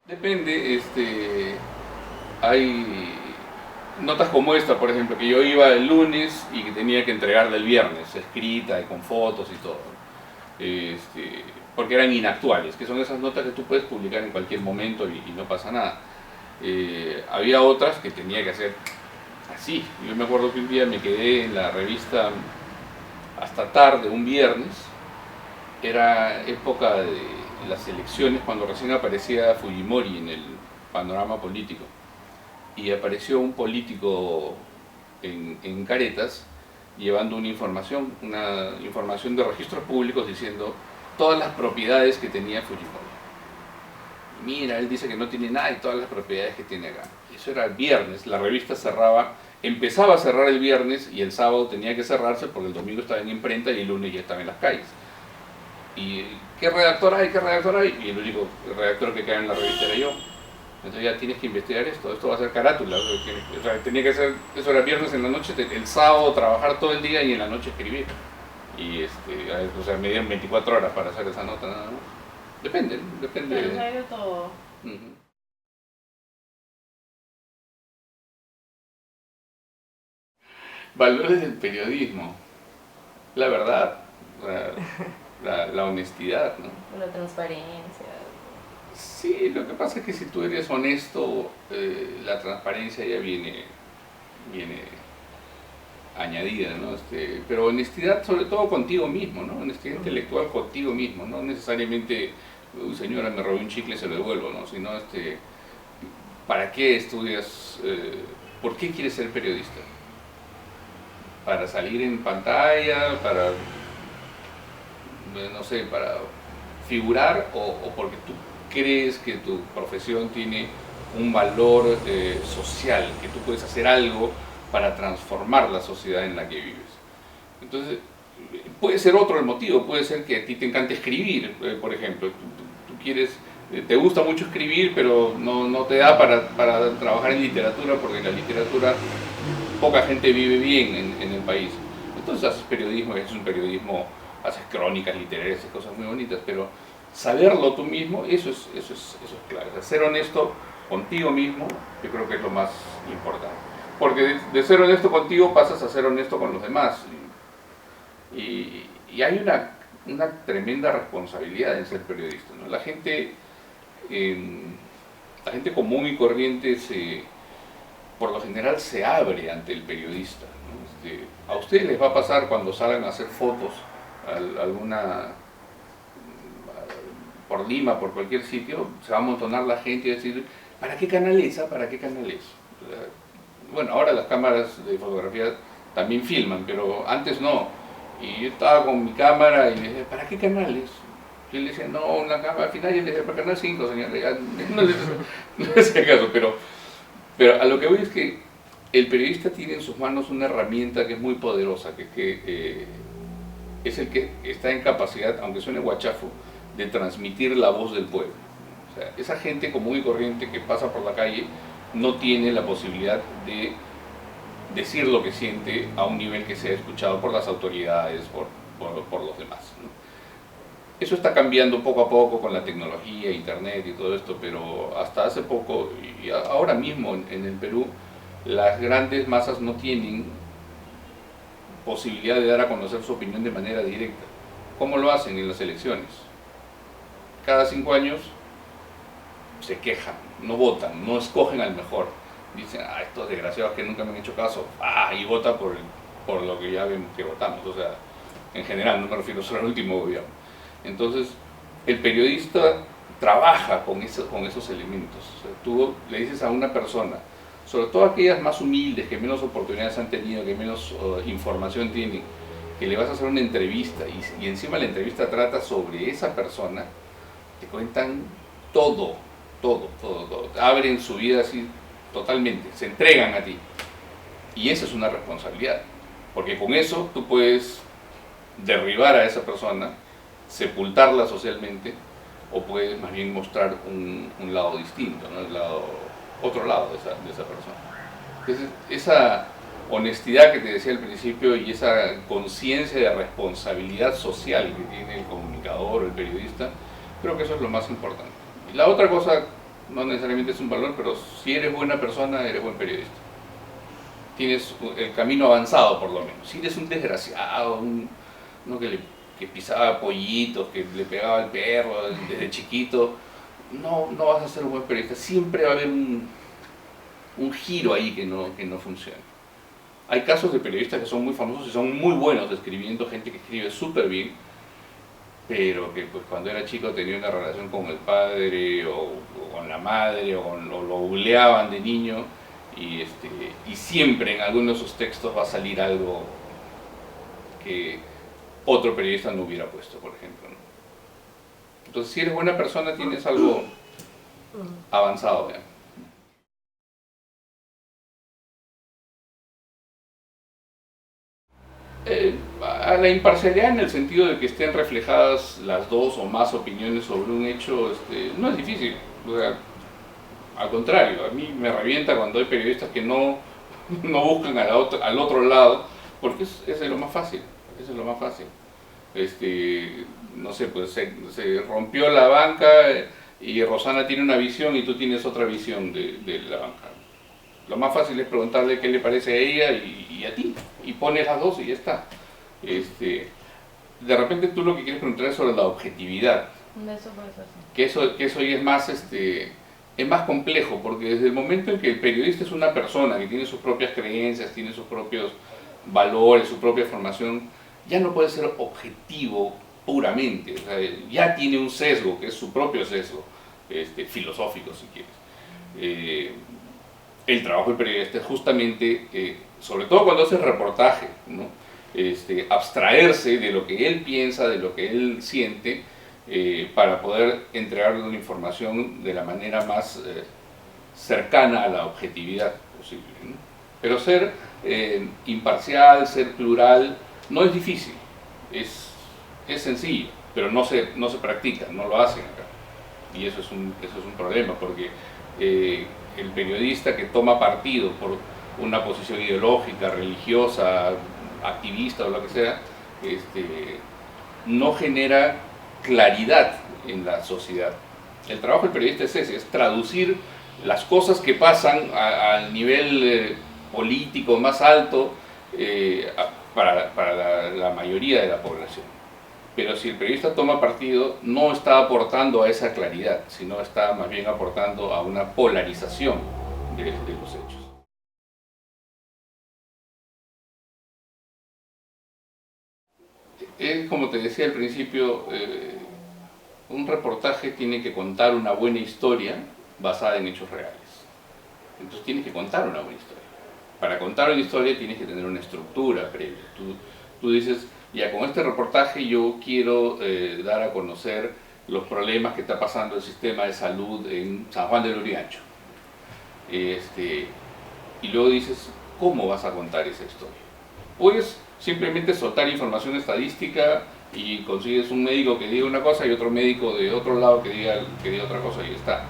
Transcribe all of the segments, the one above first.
Depende, hay notas como esta, por ejemplo, que yo iba el lunes y que tenía que entregarla el viernes, escrita y con fotos y todo, porque eran inactuales, que son esas notas que tú puedes publicar en cualquier momento y no pasa nada. Había otras que tenía que hacer así. Yo me acuerdo que un día me quedé en la revista hasta tarde, un viernes, era época de las elecciones cuando recién aparecía Fujimori en el panorama político y apareció un político en caretas llevando una información de registros públicos diciendo todas las propiedades que tenía Fujimori. Mira, él dice que no tiene nada y todas las propiedades que tiene acá. Eso era el viernes, la revista cerraba, empezaba a cerrar el viernes y el sábado tenía que cerrarse porque el domingo estaba en imprenta y el lunes ya estaba en las calles. ¿Y qué redactor hay? ¿Qué redactor hay? Y el único redactor que queda en la revista era yo. Entonces ya tienes que investigar esto va a ser carátula. O sea, tenía que ser, eso era viernes en la noche, el sábado trabajar todo el día y en la noche escribir. Y o sea, me dieron 24 horas para hacer esa nota nada más. Depende, depende. Pero hay de todo. Ujú. Valores del periodismo, la verdad, la honestidad, ¿no? La transparencia. Sí, lo que pasa es que si tú eres honesto, la transparencia ya viene añadida, ¿no? Pero honestidad sobre todo contigo mismo, ¿no? Honestidad intelectual contigo mismo, no necesariamente, señora, me robé un chicle, se lo devuelvo, ¿no? Sino, ¿para qué estudias? ¿Por qué quieres ser periodista? ¿Para salir en pantalla? ¿Para, no sé, para figurar? ¿O porque tú crees que tu profesión tiene un valor social, que tú puedes hacer algo para transformar la sociedad en la que vives? Entonces, puede ser otro el motivo, puede ser que a ti te encanta escribir, por ejemplo, tú quieres, te gusta mucho escribir, pero no te da para trabajar en literatura, porque en la literatura poca gente vive bien en el país. Entonces haces periodismo, es un periodismo, haces crónicas literarias, haces cosas muy bonitas, pero saberlo tú mismo, eso es clave. O sea, ser honesto contigo mismo, yo creo que es lo más importante. Porque de ser honesto contigo pasas a ser honesto con los demás. Y hay una tremenda responsabilidad en ser periodista, ¿no? Eh, la gente común y corriente por lo general se abre ante el periodista, ¿no? A ustedes les va a pasar cuando salgan a hacer fotos alguna por Lima, por cualquier sitio, se va a amontonar la gente y decir, ¿para qué canal es? ¿Para qué canal es? Bueno, ahora las cámaras de fotografía también filman, pero antes no. Y yo estaba con mi cámara y le decía, ¿para qué canal es? Y él decía, no, una cámara, al final yo le decía, para Canal 5, señor. No le hacía caso, pero a lo que voy es que el periodista tiene en sus manos una herramienta que es muy poderosa, que es el que está en capacidad, aunque suene guachafo, de transmitir la voz del pueblo. O sea, esa gente común y corriente que pasa por la calle no tiene la posibilidad de decir lo que siente a un nivel que sea escuchado por las autoridades, por los demás, ¿no? Eso está cambiando poco a poco con la tecnología, internet y todo esto, pero hasta hace poco, y ahora mismo en el Perú, las grandes masas no tienen posibilidad de dar a conocer su opinión de manera directa. ¿Cómo lo hacen en las elecciones? Cada 5 años se quejan, no votan, no escogen al mejor. Dicen, estos desgraciados que nunca me han hecho caso, y vota por lo que ya ven que votamos. O sea, en general, no me refiero solo al último gobierno. Entonces, el periodista trabaja con esos elementos. O sea, tú le dices a una persona, sobre todo aquellas más humildes, que menos oportunidades han tenido, que menos información tienen, que le vas a hacer una entrevista y encima la entrevista trata sobre esa persona, te cuentan todo, todo, todo, todo. Abren su vida así totalmente, se entregan a ti. Y esa es una responsabilidad, porque con eso tú puedes derribar a esa persona, sepultarla socialmente, o puedes más bien mostrar un lado distinto, ¿no? Otro lado de esa persona. Entonces, esa honestidad que te decía al principio y esa conciencia de responsabilidad social que tiene el comunicador o el periodista, creo que eso es lo más importante. Y la otra cosa no necesariamente es un valor, pero si eres buena persona, eres buen periodista. Tienes el camino avanzado por lo menos. Si eres un desgraciado, uno que pisaba pollitos, que le pegaba al perro desde chiquito, no vas a ser un buen periodista. Siempre va a haber un giro ahí que no funciona. Hay casos de periodistas que son muy famosos y son muy buenos escribiendo, gente que escribe súper bien, pero que pues cuando era chico tenía una relación con el padre o con la madre o lo buleaban de niño y siempre en alguno de sus textos va a salir algo que otro periodista no hubiera puesto, por ejemplo, ¿no? Entonces, si eres buena persona, tienes algo avanzado, ¿ya? A la imparcialidad en el sentido de que estén reflejadas las dos o más opiniones sobre un hecho, no es difícil. O sea, al contrario, a mí me revienta cuando hay periodistas que no buscan al otro lado, porque es lo más fácil, eso es lo más fácil. No sé, pues se rompió la banca y Rosana tiene una visión y tú tienes otra visión de la banca. Lo más fácil es preguntarle qué le parece a ella y a ti, y pones las dos y ya está. De repente tú lo que quieres preguntar es sobre la objetividad. Eso puede ser. Que eso ya es más complejo, porque desde el momento en que el periodista es una persona que tiene sus propias creencias, tiene sus propios valores, su propia formación, ya no puede ser objetivo puramente, o sea, ya tiene un sesgo, que es su propio sesgo, filosófico si quieres. El trabajo del periodista es justamente, sobre todo cuando hace reportaje, ¿no? Abstraerse de lo que él piensa, de lo que él siente, para poder entregarle una información de la manera más cercana a la objetividad posible, ¿no? Pero ser imparcial, ser plural, no es difícil, es sencillo, pero no se practica, no lo hacen acá. Y eso es un problema, porque el periodista que toma partido por una posición ideológica, religiosa, activista o lo que sea, no genera claridad en la sociedad. El trabajo del periodista es ese, es traducir las cosas que pasan al nivel político más alto para la mayoría de la población. Pero si el periodista toma partido, no está aportando a esa claridad, sino está más bien aportando a una polarización de los hechos. Es como te decía al principio, un reportaje tiene que contar una buena historia basada en hechos reales. Entonces tienes que contar una buena historia. Para contar una historia tienes que tener una estructura previa. Tú dices, ya con este reportaje yo quiero dar a conocer los problemas que está pasando el sistema de salud en San Juan del Lurigancho. Y luego dices, ¿cómo vas a contar esa historia? Puedes simplemente soltar información estadística y consigues un médico que diga una cosa y otro médico de otro lado que diga otra cosa y ya está.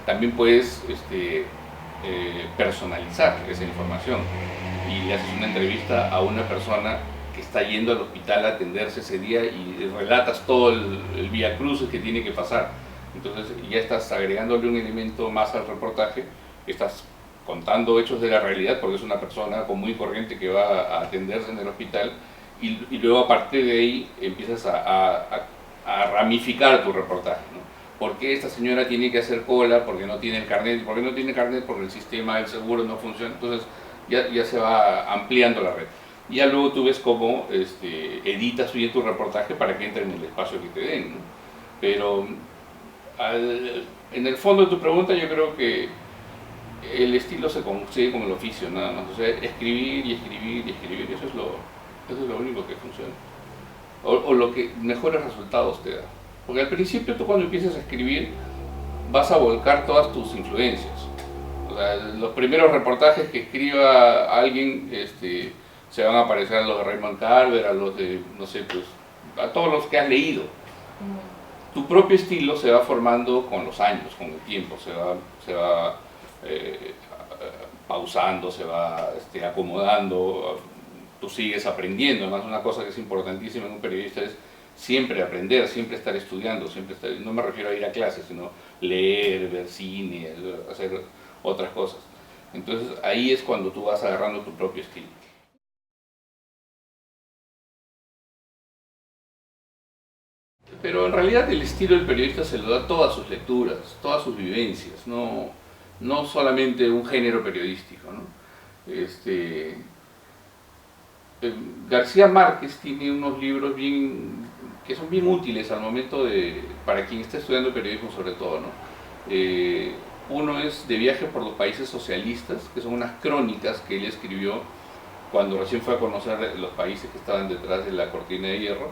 También puedes personalizar esa información y le haces una entrevista a una persona que está yendo al hospital a atenderse ese día y relatas todo el vía crucis que tiene que pasar. Entonces ya estás agregándole un elemento más al reportaje, estás contando hechos de la realidad porque es una persona común y corriente que va a atenderse en el hospital y luego a partir de ahí empiezas a ramificar tu reportaje, ¿no? ¿Por qué esta señora tiene que hacer cola? Porque no tiene el carnet. ¿Por qué no tiene carnet? Porque el sistema del seguro no funciona. Entonces ya se va ampliando la red. Y ya luego tú ves cómo editas bien tu reportaje para que entre en el espacio que te den, ¿no? Pero en el fondo de tu pregunta yo creo que el estilo se consigue como el oficio, nada más. O sea, escribir y escribir y escribir, eso es lo único que funciona. O lo que mejores resultados te da. Porque al principio tú cuando empiezas a escribir vas a volcar todas tus influencias. O sea, los primeros reportajes que escriba alguien se van a parecer a los de Raymond Carver, a los de, no sé, pues, a todos los que has leído. Tu propio estilo se va formando con los años, con el tiempo, se va pausando, se va acomodando, tú sigues aprendiendo. Además, una cosa que es importantísima en un periodista es siempre aprender, siempre estar estudiando, no me refiero a ir a clases, sino leer, ver cine, hacer otras cosas. Entonces ahí es cuando tú vas agarrando tu propio estilo. Pero en realidad el estilo del periodista se lo da todas sus lecturas, todas sus vivencias, no solamente un género periodístico, ¿no? García Márquez tiene unos libros que son bien útiles al momento para quien está estudiando periodismo sobre todo, ¿no? Uno es De viaje por los países socialistas, que son unas crónicas que él escribió cuando recién fue a conocer los países que estaban detrás de la cortina de hierro,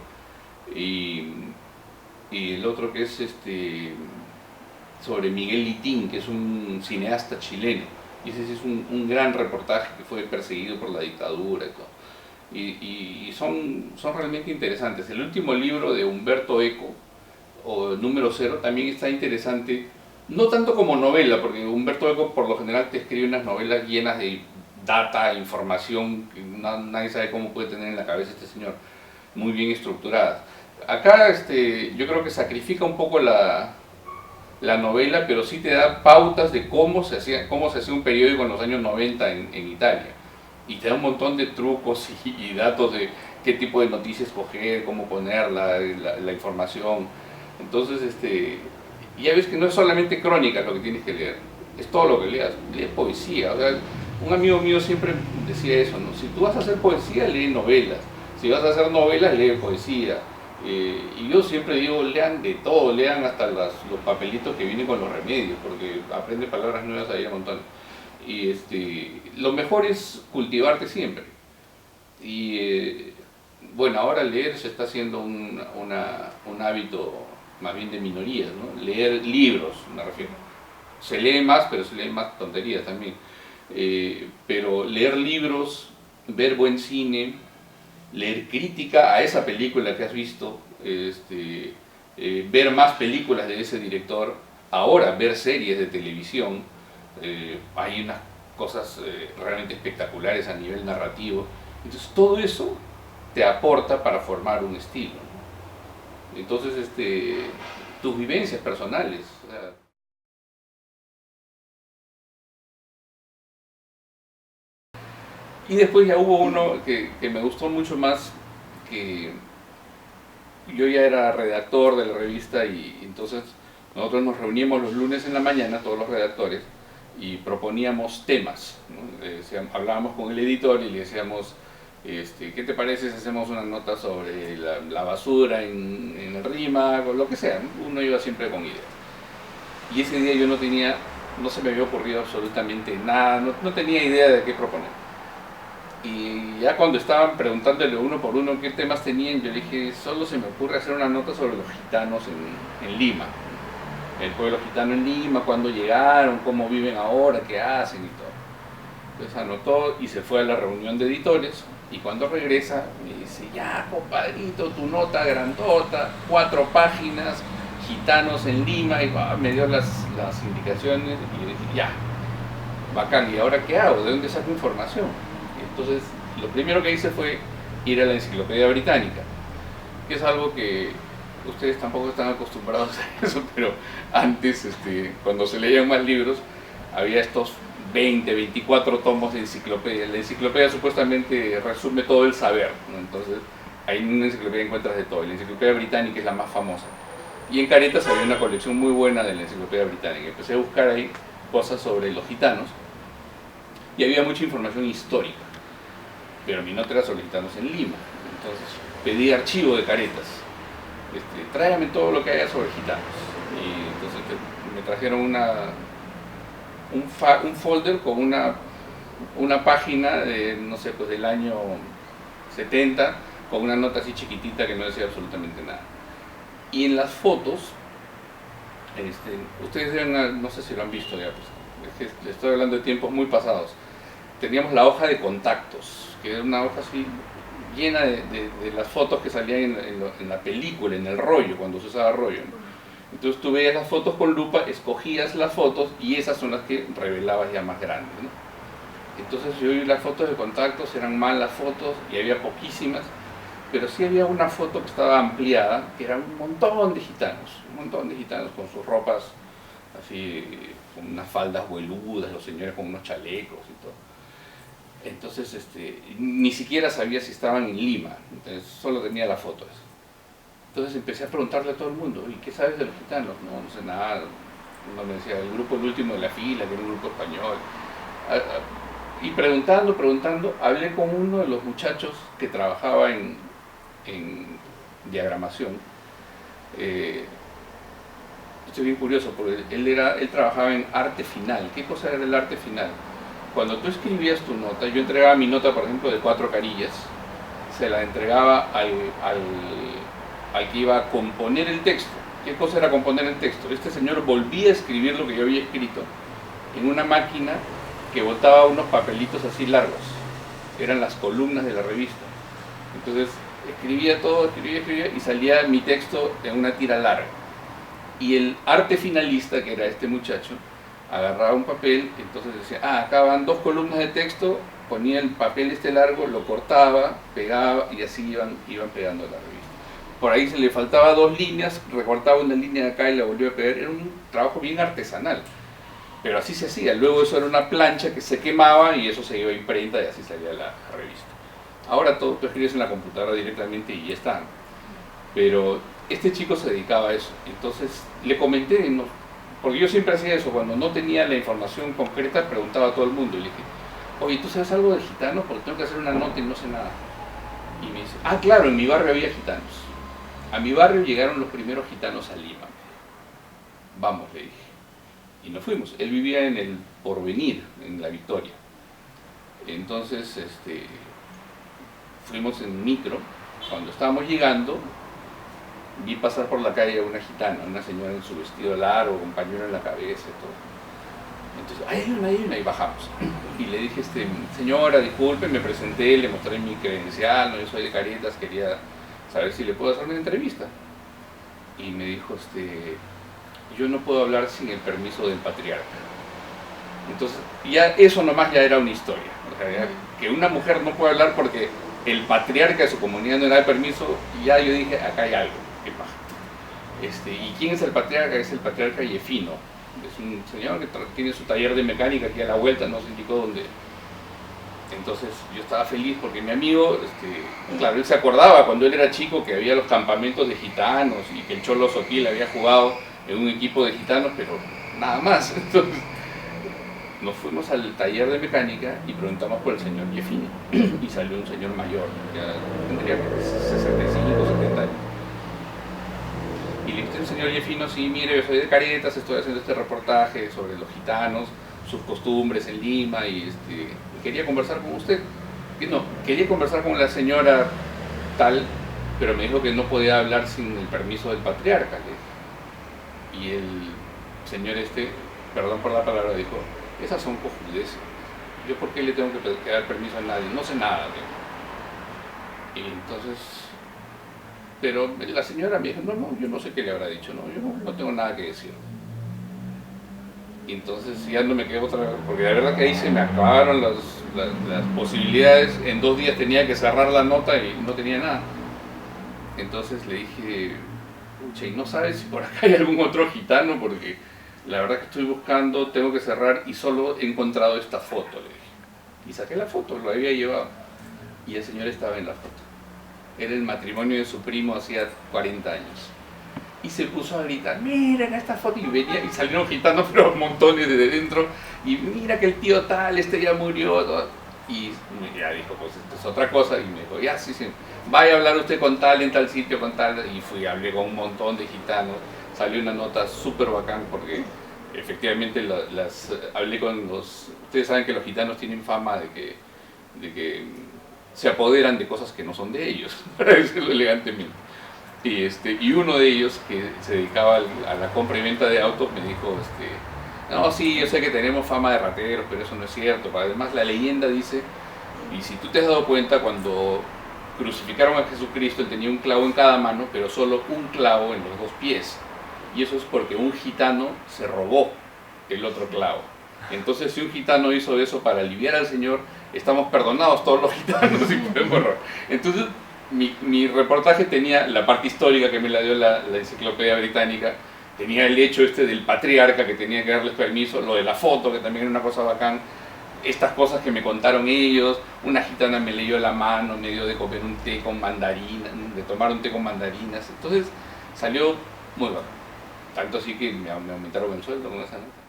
y el otro que es sobre Miguel Litín, que es un cineasta chileno, y ese sí es un gran reportaje que fue perseguido por la dictadura y todo. Y son realmente interesantes. El último libro de Humberto Eco, o Número Cero, también está interesante, no tanto como novela, porque Humberto Eco por lo general te escribe unas novelas llenas de data, información, que nadie sabe cómo puede tener en la cabeza este señor, muy bien estructuradas. Acá yo creo que sacrifica un poco la novela, pero sí te da pautas de cómo se hacía un periódico en los años 90 en Italia. Y te da un montón de trucos y datos de qué tipo de noticias escoger, cómo ponerla, la información. Entonces, ya ves que no es solamente crónica lo que tienes que leer, es todo lo que leas. Lee poesía. O sea, un amigo mío siempre decía eso, ¿no? Si tú vas a hacer poesía, lee novelas. Si vas a hacer novelas, lee poesía. Y yo siempre digo, lean de todo, lean hasta los papelitos que vienen con los remedios, porque aprende palabras nuevas ahí a montón. Y lo mejor es cultivarte siempre. Y bueno, ahora leer se está haciendo un hábito más bien de minorías, ¿no? Leer libros, me refiero. Se lee más, pero se leen más tonterías también. Pero leer libros, ver buen cine, leer crítica a esa película que has visto, ver más películas de ese director, ahora ver series de televisión, hay unas cosas realmente espectaculares a nivel narrativo. Entonces todo eso te aporta para formar un estilo, ¿no? Entonces tus vivencias personales. O sea, y después ya hubo uno que me gustó mucho más, que yo ya era redactor de la revista y entonces nosotros nos reuníamos los lunes en la mañana, todos los redactores, y proponíamos temas, ¿no? Hablábamos con el editor y le decíamos, ¿qué te parece si hacemos una nota sobre la basura en el RIMAC o lo que sea, ¿no? Uno iba siempre con ideas. Y ese día yo no se me había ocurrido absolutamente nada, no tenía idea de qué proponer. Y ya cuando estaban preguntándole uno por uno qué temas tenían, yo le dije, solo se me ocurre hacer una nota sobre los gitanos en Lima. El pueblo gitano en Lima, cuándo llegaron, cómo viven ahora, qué hacen y todo. Entonces anotó y se fue a la reunión de editores, y cuando regresa me dice, ya compadrito, tu nota grandota, 4 páginas, gitanos en Lima, y me dio las indicaciones y yo dije, ya, bacán, ¿y ahora qué hago? ¿De dónde saco información? Entonces, lo primero que hice fue ir a la Enciclopedia Británica, que es algo que ustedes tampoco están acostumbrados a eso, pero antes, cuando se leían más libros, había estos 20, 24 tomos de enciclopedia. La enciclopedia supuestamente resume todo el saber, ¿no? Entonces, ahí en una enciclopedia encuentras de todo. La Enciclopedia Británica es la más famosa. Y en Caretas había una colección muy buena de la Enciclopedia Británica. Empecé a buscar ahí cosas sobre los gitanos y había mucha información histórica, pero mi nota era sobre gitanos en Lima. Entonces pedí archivo de Caretas, tráigame todo lo que haya sobre gitanos. Y entonces me trajeron un folder con una página de, no sé, pues del año 70, con una nota así chiquitita que no decía absolutamente nada. Y en las fotos, ustedes deben, no sé si lo han visto ya, pues, es que estoy hablando de tiempos muy pasados. Teníamos la hoja de contactos, que era una hoja así llena de las fotos que salían en la película, en el rollo, cuando se usaba rollo, ¿no? Entonces tú veías las fotos con lupa, escogías las fotos y esas son las que revelabas ya más grandes, ¿no? Entonces yo vi las fotos de contactos, eran malas fotos y había poquísimas, pero sí había una foto que estaba ampliada, que era un montón de gitanos con sus ropas así, con unas faldas hueludas, los señores con unos chalecos y todo. Entonces, ni siquiera sabía si estaban en Lima, entonces solo tenía la foto. Entonces empecé a preguntarle a todo el mundo, ¿y qué sabes de los gitanos? No, no sé nada. Uno me decía, el grupo El Último de la Fila, que era un grupo español. Y preguntando, hablé con uno de los muchachos que trabajaba en diagramación. Estoy bien curioso, porque él trabajaba en arte final. ¿Qué cosa era el arte final? Cuando tú escribías tu nota, yo entregaba mi nota, por ejemplo, de 4 carillas, se la entregaba al que iba a componer el texto. ¿Qué cosa era componer el texto? Este señor volvía a escribir lo que yo había escrito en una máquina que botaba unos papelitos así largos. Eran las columnas de la revista. Entonces escribía todo, escribía y salía mi texto en una tira larga. Y el arte finalista, que era este muchacho, agarraba un papel, entonces decía, acá van 2 columnas de texto, ponía el papel largo, lo cortaba, pegaba y así iban pegando la revista. Por ahí se le faltaba 2 líneas, recortaba una línea de acá y la volvió a pegar. Era un trabajo bien artesanal, pero así se hacía. Luego eso era una plancha que se quemaba y eso se iba a imprenta y así salía la revista. Ahora todo tú escribes en la computadora directamente y ya está. Pero este chico se dedicaba a eso. Entonces le comenté, porque yo siempre hacía eso, cuando no tenía la información concreta preguntaba a todo el mundo y le dije, oye, ¿tú sabes algo de gitanos? Porque tengo que hacer una nota y no sé nada. Y me dice, claro, en mi barrio había gitanos. A mi barrio llegaron los primeros gitanos a Lima. Vamos, le dije. Y nos fuimos. Él vivía en el Porvenir, en La Victoria. Entonces, fuimos en micro. Cuando estábamos llegando, vi pasar por la calle a una gitana, una señora en su vestido largo, con pañuelo en la cabeza y todo. Entonces, hay una, y bajamos. Y le dije, señora, disculpe, me presenté, le mostré mi credencial, no, yo soy de Caretas, quería saber si le puedo hacer una entrevista. Y me dijo, yo no puedo hablar sin el permiso del patriarca. Entonces, ya eso nomás ya era una historia. O sea, que una mujer no puede hablar porque el patriarca de su comunidad no le da permiso, y ya yo dije, acá hay algo, qué paja. ¿Y quién es el patriarca? Es el patriarca Yefino. Es un señor que tiene su taller de mecánica aquí a la vuelta, no se indicó dónde. Entonces yo estaba feliz porque mi amigo, claro, él se acordaba cuando él era chico que había los campamentos de gitanos y que el Cholo Sotil había jugado en un equipo de gitanos, pero nada más. Entonces nos fuimos al taller de mecánica y preguntamos por el señor Yefino y salió un señor mayor, ya tendría 65, 70 años. Y le dije, señor Yefino, sí, mire, yo soy de Caretas, estoy haciendo este reportaje sobre los gitanos, sus costumbres en Lima y quería conversar con usted. Y no, quería conversar con la señora tal, pero me dijo que no podía hablar sin el permiso del patriarca. Y el señor perdón por la palabra, dijo, esas son cojudeces. ¿Yo por qué le tengo que dar permiso a nadie? No sé nada. Y entonces, pero la señora me dijo, no, yo no sé qué le habrá dicho, yo no tengo nada que decir. Y entonces ya no me quedé otra vez, porque la verdad que ahí se me acabaron las posibilidades. En 2 días tenía que cerrar la nota y no tenía nada. Entonces le dije, pucha, ¿y no sabes si por acá hay algún otro gitano? Porque la verdad que estoy buscando, tengo que cerrar y solo he encontrado esta foto, le dije. Y saqué la foto, lo había llevado. Y el señor estaba en la foto. Era el matrimonio de su primo hacía 40 años. Y se puso a gritar, miren esta foto, y venía, y salieron gitanos, pero montones de dentro, y mira que el tío tal, ya murió, y ya dijo, pues esto es otra cosa, y me dijo, ya, sí, vaya a hablar usted con tal, en tal sitio, con tal, y fui, hablé con un montón de gitanos, salió una nota súper bacán, porque efectivamente hablé con ustedes saben que los gitanos tienen fama de que se apoderan de cosas que no son de ellos, para decirlo elegantemente. Y uno de ellos, que se dedicaba a la compra y venta de autos, me dijo, no, sí, yo sé que tenemos fama de rateros, pero eso no es cierto. Además, la leyenda dice, y si tú te has dado cuenta, cuando crucificaron a Jesucristo, él tenía un clavo en cada mano, pero solo un clavo en los 2 pies. Y eso es porque un gitano se robó el otro clavo. Entonces, si un gitano hizo eso para aliviar al Señor, estamos perdonados todos los gitanos y podemos robar. Entonces, mi reportaje tenía la parte histórica que me la dio la Enciclopedia Británica, tenía el hecho del patriarca que tenía que darles permiso, lo de la foto, que también era una cosa bacán, estas cosas que me contaron ellos, una gitana me leyó la mano, me dio de comer un té con mandarinas, de tomar un té con mandarinas, entonces salió muy bacán. Tanto así que me aumentaron el sueldo con esa nota.